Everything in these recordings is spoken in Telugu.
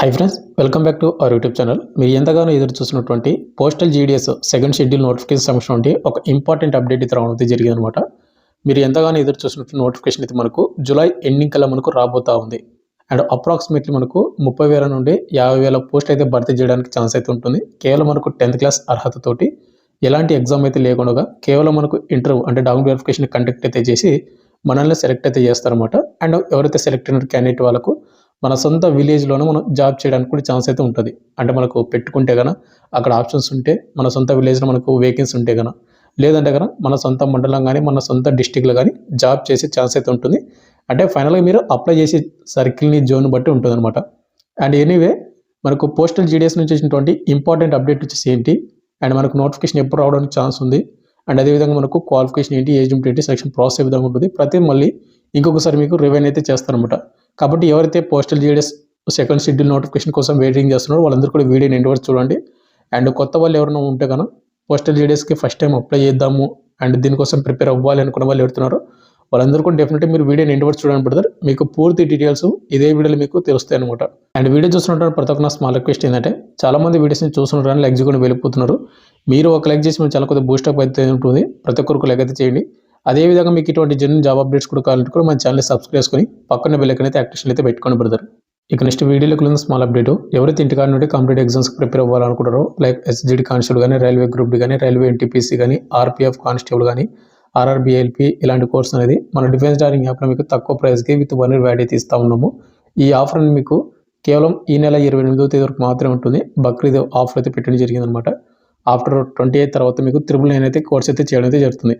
Hi friends, welcome back to our YouTube channel. మీరు ఎంతగానో ఎదురు చూసినటువంటి postal GDS second schedule notification సంబంధించి నుండి ఒక ఇంపార్టెంట్ అప్డేట్ అయితే రావడం అయితే జరిగింది అనమాట. మీరు ఎంతగానో ఎదురు చూసినటువంటి నోటిఫికేషన్ అయితే మనకు జూలై ఎండింగ్ కల్లా మనకు రాబోతా ఉంది. అండ్ అప్రాక్సిమేట్లీ మనకు 30,000 నుండి 50,000 పోస్ట్ అయితే భర్తీ చేయడానికి ఛాన్స్ అయితే ఉంటుంది. కేవలం మనకు 10th క్లాస్ అర్హతతోటి ఎలాంటి ఎగ్జామ్ అయితే లేకుండా కేవలం మనకు ఇంటర్వ్యూ అంటే డాక్యుమెంట్ వెరిఫికేషన్ కండక్ట్ అయితే చేసి మనల్ని సెలెక్ట్ అయితే చేస్తారన్నమాట. అండ్ ఎవరైతే సెలెక్ట్ అయిన క్యాండిడేట్ వాళ్ళకు మన సొంత విలేజ్లోనే మనం జాబ్ చేయడానికి కూడా ఛాన్స్ అయితే ఉంటుంది. అంటే మనకు పెట్టుకుంటే కనుక అక్కడ ఆప్షన్స్ ఉంటే మన సొంత విలేజ్లో మనకు వేకెన్సీ ఉంటే కనుక, లేదంటే కనుక మన సొంత మండలం కానీ మన సొంత డిస్టిక్లో కానీ జాబ్ చేసే ఛాన్స్ అయితే ఉంటుంది. అంటే ఫైనల్గా మీరు అప్లై చేసే సర్కిల్ని జోన్ బట్టి ఉంటుంది అనమాట. అండ్ ఎనీవే మనకు పోస్టల్ జీడీఎస్ నుంచి వచ్చినటువంటి ఇంపార్టెంట్ అప్డేట్ వచ్చేసి ఏంటి, అండ్ మనకు నోటిఫికేషన్ ఎప్పుడు రావడానికి ఛాన్స్ ఉంది, అండ్ అదేవిధంగా మనకు క్వాలిఫికేషన్ ఏంటి, ఏజ్ లిమిట్ ఏంటి, సెలక్షన్ ప్రాసెస్ ఏ విధంగా ఉంటుంది, ప్రతి మళ్ళీ ఇంకొకసారి మీకు రివైన్ అయితే చేస్తారనమాట. కాబట్టి ఎవరైతే postal GDS second schedule notification కోసం వెయిటింగ్ చేస్తున్నారో వాళ్ళందరూ కూడా వీడియోని ఎండ్ వరకు చూడండి. అండ్ కొత్త వాళ్ళు ఎవరైనా ఉంటే కనుక పోస్టల్ జీడీఎస్కి ఫస్ట్ టైం అప్లై చేద్దాము అండ్ దీనికోసం ప్రిపేర్ అవ్వాలి అనుకున్న వాళ్ళు ఎవరుతున్నారో వాళ్ళందరూ కూడా డెఫినెట్గా మీరు వీడియోని ఎండ్ వరకు చూడండి బ్రదర్. మీకు పూర్తి డీటెయిల్స్ ఇదే వీడియోలో మీకు తెలుస్తాయి అనమాట. అండ్ వీడియో చూస్తున్నట్టు ప్రతి ఒక్క స్మాల్ రిక్వెస్ట్ ఏంటంటే చాలా మంది వీడియోస్ని చూస్తున్నారు కానీ లైక్ చేయకుండా వెళ్ళిపోతున్నారు. మీరు ఒక లైక్ చేసి చాలా కొద్దిగా బూస్టప్ అయితే ఉంటుంది. ప్రతి ఒక్కరికి లైక్ అయితే చేయండి. అదేవిధంగా మీకు ఇటువంటి జెన్యున్ జాబ్ అప్డేట్స్ కూడా కావాలంటే కూడా మన ఛానల్ సబ్స్క్రైబ్ చేసుకొని పక్కన బెల్ ఐకాన్ అయితే యాక్టివేషన్ అయితే పెట్టుకోండి బ్రదర్. ఇక నెక్స్ట్ వీడియోలోకి ఉన్న స్మాల్ అప్డేట్, ఎవరైతే ఇంటికాడ నుండి కాంపిటేటివ్ ఎగ్జామ్స్కి ప్రిపేర్ అవ్వాలనుకుంటారో లైక్ ఎస్జిడి కానిస్టేబుల్ కానీ, రైల్వే గ్రూప్ డి కానీ, రైల్వే ఎన్టీపీసీ కానీ, ఆర్పీఎఫ్ కానిస్టేబుల్ కానీ, ఆర్ఆర్బిఎల్పి ఇలాంటి కోర్స్ అనేది మన డిఫెన్స్ డార్లింగ్ యాప్లో మీకు తక్కువ ప్రైస్కి విత్ 1 year వ్యాలిడిటీ ఇస్తూ ఉన్నాము. ఈ ఆఫర్ మీకు కేవలం ఈ నెల 28వ తేదీ వరకు మాత్రమే ఉంటుంది. బక్రీద్ ఆఫర్ అయితే పెట్టడం జరిగిందనమాట. ఆఫ్టర్ 28 తర్వాత మీకు 999 అయితే కోర్స్ అయితే చేయడం అయితే జరుగుతుంది.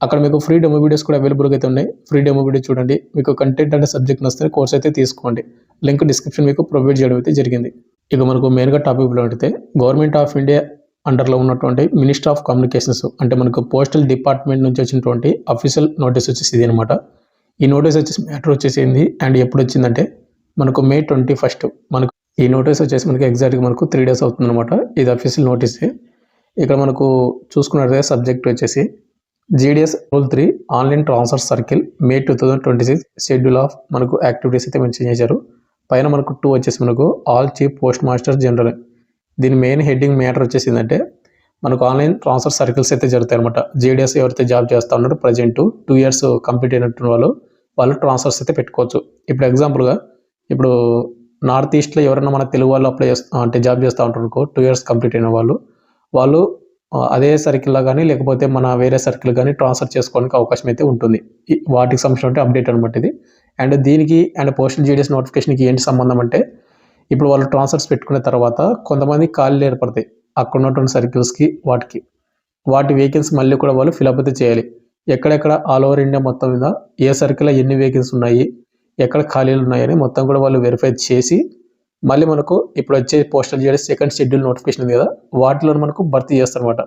అక్కడ మీకు ఫ్రీ డెమో వీడియోస్ కూడా అవైలబుల్గా అయితే ఉన్నాయి. ఫ్రీ డెమో వీడియో చూడండి. మీకు కంటెంట్ అంటే సబ్జెక్ట్ నచ్చితే కోర్స్ అయితే తీసుకోండి. లింక్ డిస్క్రిప్షన్ మీకు ప్రొవైడ్ చేయడం అయితే జరిగింది. ఇక మనకు మెయిన్గా టాపిక్లో అడిగితే గవర్నమెంట్ ఆఫ్ ఇండియా అండర్లో ఉన్నటువంటి మినిస్టర్ ఆఫ్ కమ్యూనికేషన్స్ అంటే మనకు పోస్టల్ డిపార్ట్మెంట్ నుంచి వచ్చినటువంటి అఫీషియల్ నోటీస్ వచ్చేసి ఇది అనమాట. ఈ నోటీస్ వచ్చేసి మ్యాటర్ వచ్చేసింది అండ్ ఎప్పుడు వచ్చిందంటే మనకు May 21 మనకు ఈ నోటీస్ వచ్చేసి మనకి ఎగ్జాక్ట్గా మనకు 3 days అవుతుందన్నమాట. ఇది అఫీషియల్ నోటీసే. ఇక్కడ మనకు చూసుకున్నట్లయితే సబ్జెక్ట్ వచ్చేసి GDS rule 3 online transfer circle May 2026 schedule of మనకు యాక్టివిటీస్ అయితే మెన్షన్ చేశారు. పైన మనకు 2 వచ్చేసి మనకు all chief post master general. దీని మెయిన్ హెడ్డింగ్ మ్యాటర్ వచ్చేసిందంటే మనకు ఆన్లైన్ ట్రాన్స్ఫర్ సర్కిల్స్ అయితే జరుగుతాయి అనమాట. జీడీఎస్ ఎవరైతే జాబ్ చేస్తూ ఉన్నారో ప్రజెంట్ 2 years కంప్లీట్ అయినట్టు వాళ్ళు ట్రాన్స్ఫర్స్ అయితే పెట్టుకోవచ్చు. ఇప్పుడు ఎగ్జాంపుల్గా ఇప్పుడు నార్త్ ఈస్ట్లో ఎవరైనా మన తెలుగు వాళ్ళు అప్లై అంటే జాబ్ చేస్తూ ఉంటారు అనుకో, 2 years కంప్లీట్ అయిన వాళ్ళు అదే సర్కిల్లో కానీ లేకపోతే మన వేరే సర్కిల్ కానీ ట్రాన్స్ఫర్ చేసుకోవడానికి అవకాశం అయితే ఉంటుంది. వాటికి సంబంధించిన అప్డేట్ అనమాట ఇది. అండ్ దీనికి అండ్ పోస్టల్ జీడీఎస్ నోటిఫికేషన్కి ఏంటి సంబంధం అంటే ఇప్పుడు వాళ్ళు ట్రాన్స్ఫర్స్ పెట్టుకున్న తర్వాత కొంతమంది ఖాళీలు ఏర్పడతాయి అక్కడ ఉన్నటువంటి సర్కిల్స్కి, వాటి వేకెన్సీ మళ్ళీ కూడా వాళ్ళు ఫిలప్ అయితే చేయాలి. ఎక్కడెక్కడ ఆల్ ఓవర్ ఇండియా మొత్తం మీద ఏ సర్కిల్లో ఎన్ని వేకెన్సీ ఉన్నాయి, ఎక్కడ ఖాళీలు ఉన్నాయని మొత్తం కూడా వాళ్ళు వెరిఫై చేసి మళ్ళీ మనకు ఇప్పుడు వచ్చే postal GDS second schedule notification ఉంది కదా, వాటిలో మనకు భర్తీ చేస్తారనమాట.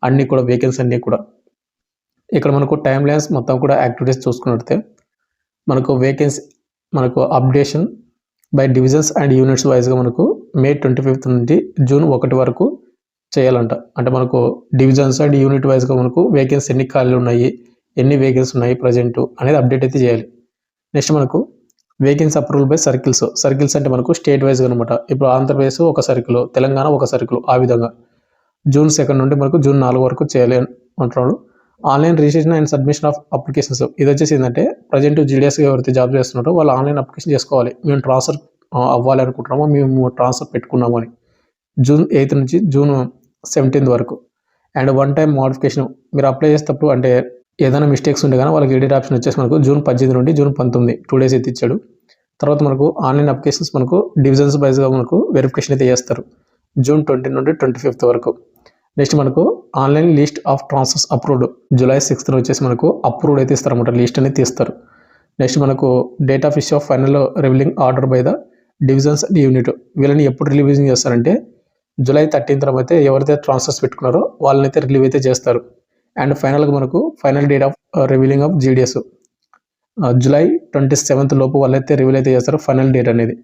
అన్నీ కూడా వేకెన్సీ అన్నీ కూడా. ఇక్కడ మనకు టైమ్ లైన్స్ మొత్తం కూడా యాక్టివిటీస్ చూసుకున్నట్లయితే మనకు వేకెన్సీ మనకు updation by divisions and units వైజ్గా మనకు May 25 నుండి June 1 వరకు చేయాలంట. అంటే మనకు డివిజన్స్ అండ్ యూనిట్ వైజ్గా మనకు వేకెన్సీ ఎన్ని ఖాళీలు ఉన్నాయి, ఎన్ని వేకెన్సీ ఉన్నాయి ప్రజెంట్ అనేది అప్డేట్ అయితే చేయాలి. నెక్స్ట్ మనకు వేకెన్సీ అప్రూవల్ బై సర్కిల్స్ అంటే మనకు స్టేట్ వైజ్గా అనమాట. ఇప్పుడు ఆంధ్రప్రదేశ్ ఒక సర్కిల్, తెలంగాణ ఒక సర్కిల్, ఆ విధంగా June 2 నుండి మనకు June 4 వరకు చేయాలి అంటున్నాడు. Online registration and submission of applications ఇది వచ్చేసి ఏంటంటే ప్రజెంట్ జీడీఎస్ ఎవరైతే జాబ్ చేస్తున్నారో వాళ్ళు ఆన్లైన్ అప్లికేషన్ చేసుకోవాలి. మేము ట్రాన్స్ఫర్ అవ్వాలి అనుకుంటున్నామో, మేము ట్రాన్స్ఫర్ పెట్టుకున్నాము అని June 8 నుంచి June 17 వరకు. అండ్ 1 time మోడిఫికేషన్ మీరు అప్లై చేసేటప్పుడు అంటే ఏదైనా మిస్టేక్స్ ఉంటే కానీ వాళ్ళకి ఎడిట్ ఆప్షన్ వచ్చేసి మనకు June 18 నుండి June 19 2 days అయితే ఇచ్చాడు. తర్వాత మనకు ఆన్లైన్ అప్లికేషన్స్ మనకు డివిజన్స్ వైజ్గా మనకు వెరిఫికేషన్ అయితే చేస్తారు June 20 నుండి 25 వరకు. నెక్స్ట్ మనకు online list of transfers approved July 6 వచ్చేసి మనకు అప్రూవ్డ్ అయితే ఇస్తారన్నమాట, లిస్ట్ అనేది తీస్తారు. నెక్స్ట్ మనకు date of issue of final revealing order by the divisions and unit వీళ్ళని ఎప్పుడు రిలీవింగ్ చేస్తారంటే July 13 తర్వాత అయితే ఎవరైతే ట్రాన్స్ఫర్స్ పెట్టుకున్నారో వాళ్ళని అయితే రిలీవ్ అయితే చేస్తారు. అండ్ ఫైనల్గా మనకు final date of revealing of GDS July 27 లోపు వాళ్ళైతే రివీల్ అయితే చేస్తారు ఫైనల్ డేట్ అనేది.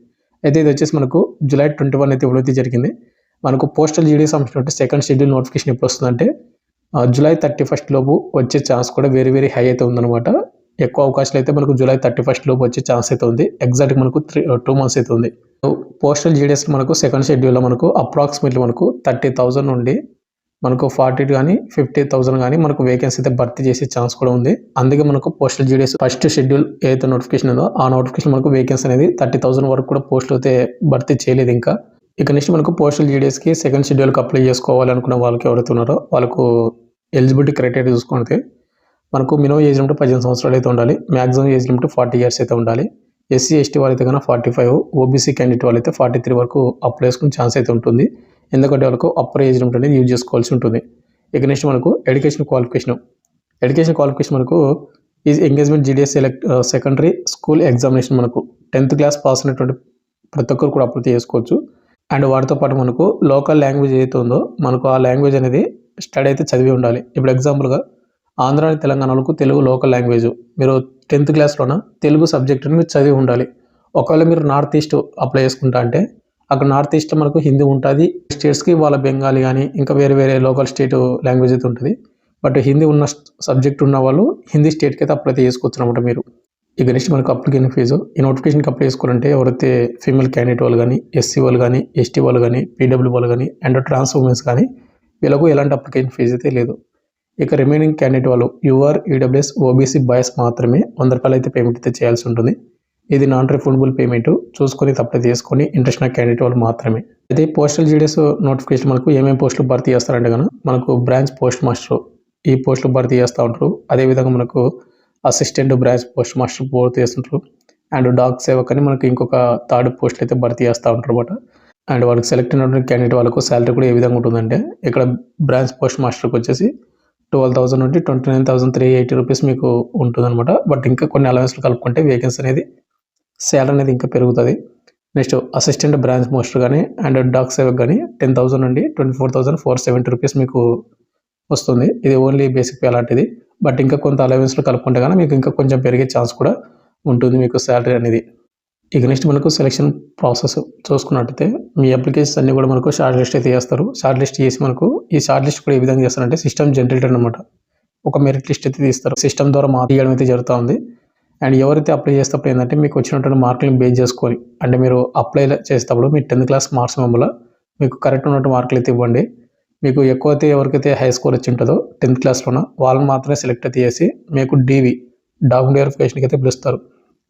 అయితే ఇది వచ్చేసి మనకు July 21 అయితే ఇప్పుడైతే జరిగింది. మనకు పోస్టల్ జీడీఎస్ సంబంధించిన సెకండ్ షెడ్యూల్ నోటిఫికేషన్ ఎప్పుడు వస్తుందంటే July 31 లోపు వచ్చే ఛాన్స్ కూడా వెరీ వెరీ హై అయితే ఉందన్నమాట. ఎక్కువ అవకాశాలు అయితే మనకు జూలై 31 లోపు వచ్చే ఛాన్స్ అయితే ఉంది. ఎగ్జాక్ట్గా మనకు 2 మంత్స్ అయితే ఉంది. పోస్టల్ జీడీఎస్ మనకు సెకండ్ షెడ్యూల్లో మనకు అప్రాక్సిమేట్లీ మనకు 30,000 నుండి మనకు 40 కానీ 50,000 కానీ మనకు వేకెన్సీ అయితే భర్తీ చేసే ఛాన్స్ కూడా ఉంది. అందుకే మనకు పోస్టల్ జీడీఎస్ ఫస్ట్ షెడ్యూల్ ఏదైతే నోటిఫికేషన్ ఉందో ఆ నోటిఫికేషన్ మనకు వేకెన్సీ అనేది 30,000 వరకు కూడా పోస్టులు అయితే భర్తీ చేయలేదు ఇంకా. ఇక నెక్స్ట్ మనకు పోస్టల్ జీడీఎస్కి సెకండ్ షెడ్యూల్కి అప్లై చేసుకోవాలనుకున్న వాళ్ళకి ఎవరైతే ఉన్నారో వాళ్ళకు ఎలిజిబిలిటీ క్రైటీరియా చూసుకుంటే మనకు మినిమం ఏజ్ లిమిట్ 18 సంవత్సరాలు అయితే ఉండాలి. మ్యాక్సిమం ఏజ్ లిమిట్ 40 ఇయర్స్ అయితే ఉండాలి. ఎస్సీ ఎస్టీ వాళ్ళైతే కన్నా 45, ఓబీసీ క్యాండిడేట్ వాళ్ళైతే 43 వరకు అప్లై చేసుకునే ఛాన్స్ అయితే ఉంటుంది. ఎందుకంటే వాళ్ళకు అప్పర్ ఏజ్ లిమిట్ అనేది యూజ్ చేసుకోవాల్సి ఉంటుంది. ఇక నెక్స్ట్ మనకు ఎడ్యుకేషన్ క్వాలిఫికేషన్ మనకు is engagement GDS secondary school examination మనకు 10th క్లాస్ పాస్ అయినటువంటి ప్రతి ఒక్కరు కూడా అప్లై చేసుకోవచ్చు. అండ్ వాటితో పాటు మనకు లోకల్ లాంగ్వేజ్ ఏదైతే ఉందో మనకు ఆ లాంగ్వేజ్ అనేది స్టడీ అయితే చదివి ఉండాలి. ఇప్పుడు ఎగ్జాంపుల్గా ఆంధ్ర తెలంగాణలకు తెలుగు లోకల్ లాంగ్వేజ్ మీరు 10th క్లాస్లోన తెలుగు సబ్జెక్టుని మీరు చదివి ఉండాలి. ఒకవేళ మీరు నార్త్ ఈస్ట్ అప్లై చేసుకుంటా అంటే అక్కడ నార్త్ ఈస్ట్లో మనకు హిందీ ఉంటుంది. స్టేట్స్కి వాళ్ళ బెంగాలీ కానీ ఇంకా వేరే లోకల్ స్టేట్ లాంగ్వేజ్ అయితే ఉంటుంది. బట్ హిందీ ఉన్న సబ్జెక్ట్ ఉన్న వాళ్ళు హిందీ స్టేట్కి అయితే అప్లై చేసుకోవచ్చు అనమాట మీరు. ఇక నెక్స్ట్ మనకు అప్లికేషన్ ఫీజు ఈ నోటిఫికేషన్కి అప్లై చేసుకోవాలంటే ఎవరైతే ఫీమేల్ క్యాండిడేట్ వాళ్ళు కానీ ఎస్సీ వాళ్ళు కానీ ఎస్టీ వాళ్ళు కానీ పీడబ్ల్యూ వాళ్ళు కానీ అండ్ ట్రాన్స్ ఉమెన్స్ కానీ వీళ్ళకు ఎలాంటి అప్లికేషన్ ఫీజు అయితే లేదు. ఇక రిమైనింగ్ క్యాండిడేట్ వాళ్ళు యూఆర్, ఈడబ్ల్యూఎస్, ఓబీసీ బాయ్స్ మాత్రమే 100 రూపాయలు అయితే పేమెంట్ అయితే చేయాల్సి ఉంటుంది. ఇది నాన్ రిఫండబుల్ పేమెంట్ చూసుకొని అప్లై చేసుకొని ఇంట్రెస్ట్ ఉన్న క్యాండిడేట్ వాళ్ళు మాత్రమే. అయితే పోస్టల్ జీడీఎస్ నోటిఫికేషన్ మనకు ఏమేమి పోస్టులు భర్తీ చేస్తారంటే కనుక మనకు బ్రాంచ్ పోస్ట్ మాస్టర్ ఈ పోస్టులు భర్తీ చేస్తూ ఉంటారు. అదేవిధంగా మనకు అసిస్టెంట్ బ్రాంచ్ పోస్ట్ మాస్టర్ భర్తీ చేస్తుంటారు. అండ్ డాక్ సేవక్ అని మనకు ఇంకొక 3rd పోస్టులు అయితే భర్తీ చేస్తూ ఉంటారు అనమాట. అండ్ వాళ్ళకి సెలెక్ట్ అయినటువంటి క్యాండిడేట్ వాళ్ళకు శాలరీ కూడా ఏ విధంగా ఉంటుందంటే ఇక్కడ బ్రాంచ్ పోస్ట్ మాస్టర్కి వచ్చేసి 12,000 నుండి 29,380 రూపీస్ మీకు ఉంటుందన్నమాట. బట్ ఇంకా కొన్ని అలవెన్స్లు కలుపుకుంటే వేకెన్సీ అనేది శాలరీ అనేది ఇంకా పెరుగుతుంది. నెక్స్ట్ అసిస్టెంట్ బ్రాంచ్ మాస్టర్ కానీ అండ్ డాక్ సేవక్ కానీ 10,000 నుండి 24,470 రూపీస్ మీకు వస్తుంది. ఇది ఓన్లీ బేసిక్ పే అలాంటిది. బట్ ఇంకా కొంత అలవెన్స్లు కలుపుకుంటే కానీ మీకు ఇంకా కొంచెం పెరిగే ఛాన్స్ కూడా ఉంటుంది మీకు శాలరీ అనేది. ఇక నెక్స్ట్ మనకు సెలక్షన్ ప్రాసెస్ చూసుకున్నట్టయితే మీ అప్లికేషన్స్ అన్నీ కూడా మనకు షార్ట్ లిస్ట్ అయితే చేస్తారు. షార్ట్ లిస్ట్ చేసి మనకు ఈ షార్ట్ లిస్ట్ కూడా ఏ విధంగా చేస్తారంటే సిస్టమ్ జనరేటర్ అనమాట. ఒక మెరిట్ లిస్ట్ అయితే తీస్తారు. సిస్టమ్ ద్వారా తీయడం అయితే జరుగుతూ ఉంది. అండ్ ఎవరైతే అప్లై చేసేటప్పుడు ఏంటంటే మీకు వచ్చినటువంటి మార్కులను బేస్ చేసుకొని అంటే మీరు అప్లై చేసేటప్పుడు మీ 10th క్లాస్ మార్క్స్ వల్ల మీకు కరెక్ట్ ఉన్నట్టు మార్కులు అయితే ఇవ్వండి. మీకు ఎక్కువైతే ఎవరికైతే హై స్కోర్ వచ్చి ఉంటుందో 10th క్లాస్లోన వాళ్ళని మాత్రమే సెలెక్ట్ అయితే చేసి మీకు డాక్యుమెంట్ వెరిఫికేషన్కి అయితే పిలుస్తారు.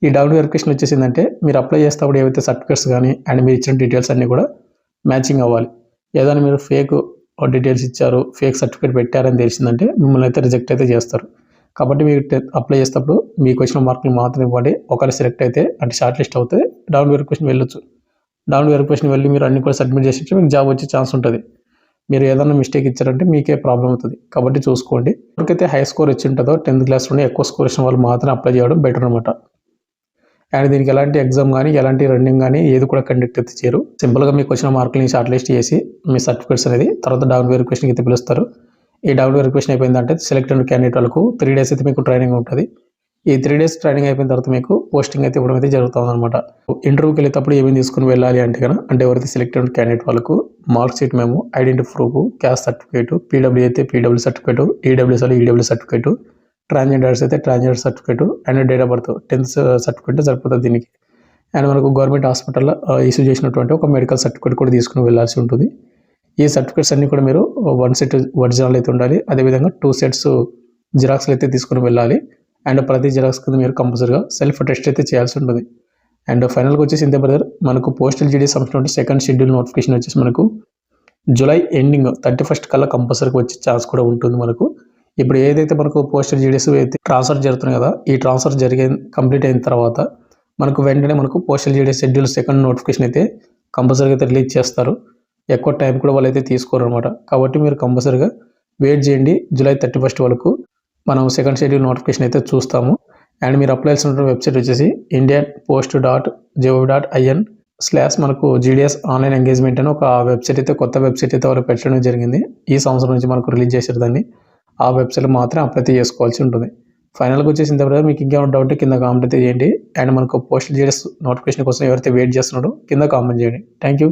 ఈ డాక్యుమెంట్ వెరిఫికేషన్ వచ్చేసిందంటే మీరు అప్లై చేసేటప్పుడు ఏవైతే సర్టిఫికేట్స్ కానీ అండ్ మీరు ఇచ్చిన డీటెయిల్స్ అన్నీ కూడా మ్యాచింగ్ అవ్వాలి. ఏదైనా మీరు ఫేక్ డీటెయిల్స్ ఇచ్చారు, ఫేక్ సర్టిఫికేట్ పెట్టారని తెలిసిందంటే మిమ్మల్ని అయితే రిజెక్ట్ అయితే చేస్తారు. కాబట్టి మీరు అప్లై చేసేటప్పుడు మీకు వచ్చిన మార్కులు మాత్రం ఇవ్వండి. ఒకవేళ సెలెక్ట్ అయితే అంటే షార్ట్ లిస్ట్ అవుతే డాక్యుమెంట్ వెరిఫికేషన్ వెళ్ళొచ్చు. డాక్యుమెంట్ వెరిఫికేషన్ వెళ్ళి మీరు అన్ని కూడా సబ్మిట్ చేసి మీకు జాబ్ వచ్చే ఛాన్స్ ఉంటుంది. మీరు ఏదైనా మిస్టేక్ ఇచ్చారంటే మీకే ప్రాబ్లం అవుతుంది. కాబట్టి చూసుకోండి. ఎవరికైతే హై స్కోర్ వచ్చి ఉంటుందో 10th క్లాస్లోనే ఎక్కువ స్కోర్ వచ్చిన వాళ్ళు మాత్రం అప్లై చేయడం బెటర్ అనమాట. అండ్ దీనికి ఎలాంటి ఎగ్జామ్ కానీ ఎలాంటి రన్నింగ్ కానీ ఏది కూడా కండక్ట్ అయితే చేయరు. సింపుల్గా మీకు వచ్చిన మార్కులని షార్ట్ లిస్ట్ చేసి మీ సర్టిఫికేట్స్ అనేది తర్వాత డాక్యుమెంట్ వెరిఫికేషన్కి అయితే పిలుస్తారు. ఈ డాక్యుమెంట్ వెరిఫికేషన్ అయిపోయిందంటే సెలెక్ట్ అయిన క్యాండిడేట్ వాళ్ళకు 3 days అయితే మీకు ట్రైనింగ్ ఉంటుంది. ఈ 3 days ట్రైనింగ్ అయిపోయిన తర్వాత మీకు పోస్టింగ్ అయితే ఇవ్వడం అయితే జరుగుతుంది అనమాట. ఇంటర్వ్యూకి వెళ్ళేటప్పుడు ఏమేమి తీసుకుని వెళ్ళాలి అంటే కనుక అంటే ఎవరైతే సెలెక్ట్ అయిన క్యాండిడేట్ వాళ్ళకు మార్క్ షీట్ మేము identity proof, caste certificate, PW అయితే పీడబ్ల్యూ సర్టిఫికేట్, ఈడబ్ల్యూఎస్ అయితే ఈడబ్ల్యూ సర్టిఫికేట్, ట్రాన్స్జెండర్స్ అయితే transgender certificate and date of birth 10th certificate సరిపోతుంది దీనికి. అండ్ మనకు గవర్నమెంట్ హాస్పిటల్లో ఇష్యూ చేసినటువంటి ఒక మెడికల్ సర్టిఫికేట్ కూడా తీసుకుని వెళ్ళాల్సి ఉంటుంది. ఈ సర్టిఫికేట్స్ అన్నీ కూడా మీరు 1 set ఒరిజినల్ అయితే ఉండాలి. అదేవిధంగా 2 sets జిరాక్స్లు అయితే తీసుకుని వెళ్ళాలి. అండ్ ప్రతి జిరాక్స్ కింద మీరు కంపల్సరీగా సెల్ఫ్ టెస్ట్ అయితే చేయాల్సి ఉంటుంది. అండ్ ఫైనల్గా వచ్చేసి ఇంతే బ్రదర్, మనకు పోస్టల్ జీడీఎస్ సంబంధించిన సెకండ్ షెడ్యూల్ నోటిఫికేషన్ వచ్చేసి మనకు జూలై ఎండింగ్ 31st కల్లా కంపల్సరీగా వచ్చే ఛాన్స్ కూడా ఉంటుంది మనకు. ఇప్పుడు ఏదైతే మనకు పోస్టల్ జీడీఎస్ అయితే ట్రాన్స్ఫర్ జరుగుతుంది కదా, ఈ ట్రాన్స్ఫర్ కంప్లీట్ అయిన తర్వాత మనకు వెంటనే మనకు postal GDS schedule second notification అయితే కంపల్సరీగా అయితే రిలీజ్ చేస్తారు. ఎక్కువ టైం కూడా వాళ్ళు అయితే తీసుకోరు అనమాట. కాబట్టి మీరు కంపల్సరీగా వెయిట్ చేయండి. జూలై 31st వరకు మనం సెకండ్ షెడ్యూల్ నోటిఫికేషన్ అయితే చూస్తాము. అండ్ మీరు అప్లై చేసిన వెబ్సైట్ వచ్చేసి indianpost.gov.in/ మనకు జీడీఎస్ ఆన్లైన్ ఎంగేజ్మెంట్ అని ఒక వెబ్సైట్ అయితే కొత్త వెబ్సైట్ అయితే వాళ్ళు పెట్టడం జరిగింది. ఈ సంవత్సరం నుంచి మనకు రిలీజ్ చేశారు దాన్ని. ఆ వెబ్సైట్లో మాత్రం అప్లై చేసుకోవాల్సి ఉంటుంది. ఫైనల్గా వచ్చేసిన తర్వాత మీకు ఇంకేమైనా డౌట్ కింద కామెంట్ అయితే చేయండి. అండ్ మనకు పోస్టల్ జీడీఎస్ నోటిఫికేషన్ కోసం ఎవరైతే వెయిట్ చేస్తున్నారో కింద కామెంట్ చేయండి. Thank you.